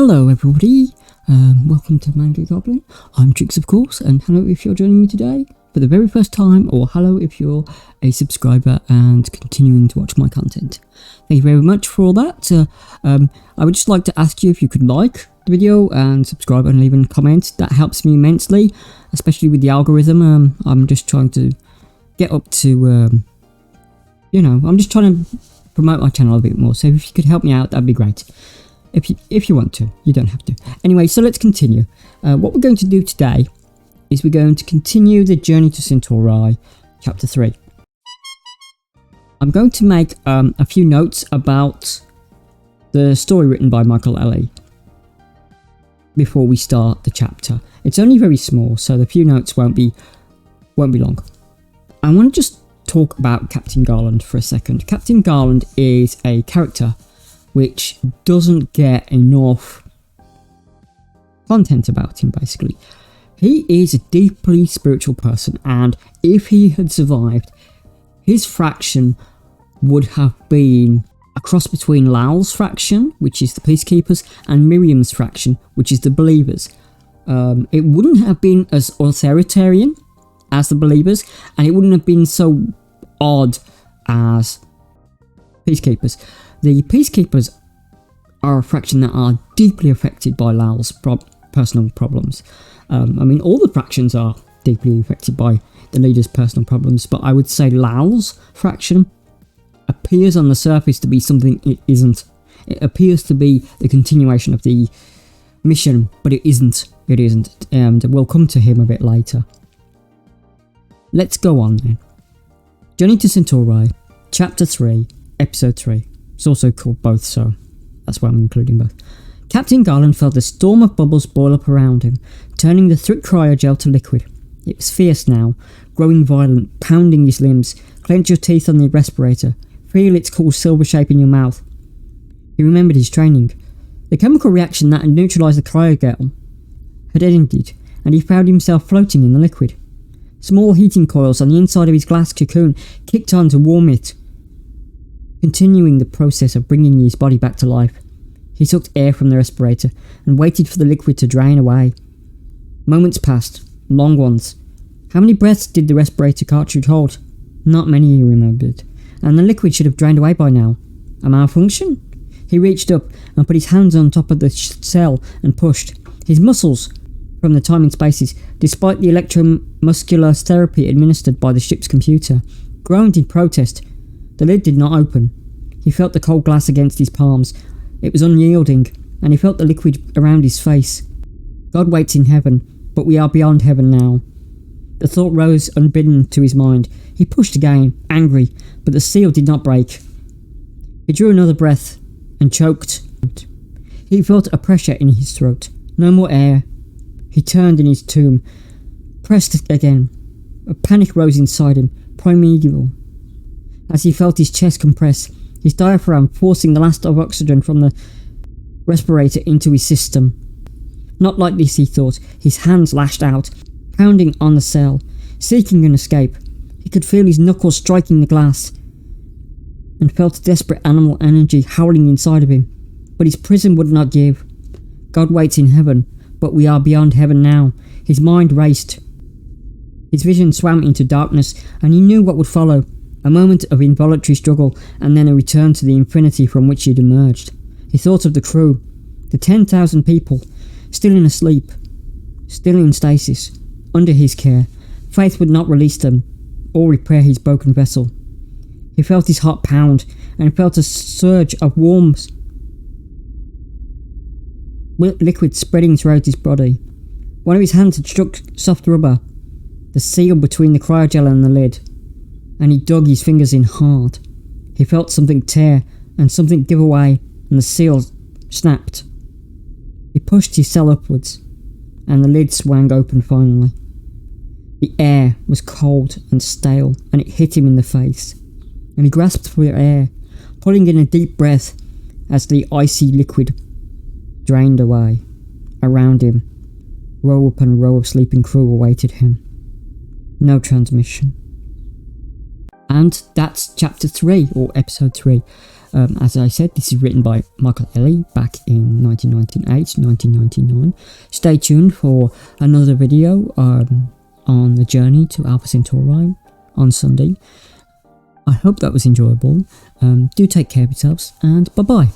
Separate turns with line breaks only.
Hello everybody, welcome to Manga Goblin. I'm Trix of course, and hello if you're joining me today for the very first time, or hello if you're a subscriber and continuing to watch my content. Thank you very much for all that. I would just like to ask you if you could like the video and subscribe and leave a comment. That helps me immensely, especially with the algorithm. I'm just trying to get up to, I'm just trying to promote my channel a bit more, so if you could help me out, that'd be great. If you want to, you don't have to. Anyway, so let's continue. What we're going to do today is we're going to continue the journey to Centauri, chapter 3. I'm going to make a few notes about the story written by Michael Ely before we start the chapter. It's only very small, so the few notes won't be long. I want to just talk about Captain Garland for a second. Captain Garland is a character which doesn't get enough content about him, basically. He is a deeply spiritual person, and if he had survived, his faction would have been a cross between Lal's faction, which is the Peacekeepers, and Miriam's faction, which is the Believers. It wouldn't have been as authoritarian as the Believers, and it wouldn't have been so odd as Peacekeepers. The Peacekeepers are a faction that are deeply affected by Lal's personal problems. All the factions are deeply affected by the leader's personal problems, but I would say Lal's faction appears on the surface to be something it isn't. It appears to be the continuation of the mission, but it isn't. It isn't, and we'll come to him a bit later. Let's go on then. Journey to Centauri, Chapter 3, Episode 3. It's also called both, so that's why I'm including both. Captain Garland felt a storm of bubbles boil up around him, turning the thick cryogel to liquid. It was fierce now, growing violent, pounding his limbs. Clench your teeth on the respirator. Feel its cool silver shape in your mouth. He remembered his training. The chemical reaction that had neutralised the cryogel had ended, and he found himself floating in the liquid. Small heating coils on the inside of his glass cocoon kicked on to warm it, continuing the process of bringing his body back to life. He sucked air from the respirator and waited for the liquid to drain away. Moments passed, long ones. How many breaths did the respirator cartridge hold? Not many, he remembered, and the liquid should have drained away by now. A malfunction? He reached up and put his hands on top of the cell and pushed. His muscles, from the time in spaces, despite the electromuscular therapy administered by the ship's computer, groaned in protest. The lid did not open. He felt the cold glass against his palms. It was unyielding, and he felt the liquid around his face. God waits in heaven, but we are beyond heaven now. The thought rose unbidden to his mind. He pushed again, angry, but the seal did not break. He drew another breath and choked. He felt a pressure in his throat. No more air. He turned in his tomb, pressed again. A panic rose inside him, primeval. As he felt his chest compress, his diaphragm forcing the last of oxygen from the respirator into his system. Not like this, he thought. His hands lashed out, pounding on the cell, seeking an escape. He could feel his knuckles striking the glass, and felt desperate animal energy howling inside of him. But his prison would not give. God waits in heaven, but we are beyond heaven now. His mind raced. His vision swam into darkness, and he knew what would follow. A moment of involuntary struggle, and then a return to the infinity from which he had emerged. He thought of the crew, the 10,000 people, still in a sleep, still in stasis, under his care. Faith would not release them, or repair his broken vessel. He felt his heart pound, and felt a surge of warmth, liquid spreading throughout his body. One of his hands had struck soft rubber, the seal between the cryogel and the lid, and he dug his fingers in hard. He felt something tear and something give away, and the seal snapped. He pushed his cell upwards, and the lid swung open finally. The air was cold and stale, and it hit him in the face, and he grasped for air, pulling in a deep breath as the icy liquid drained away. Around him, row upon row of sleeping crew awaited him. No transmission. And that's chapter 3, or episode 3. As I said, this is written by Michael Ely back in 1999. Stay tuned for another video on the journey to Alpha Centauri on Sunday. I hope that was enjoyable. Do take care of yourselves, and bye bye.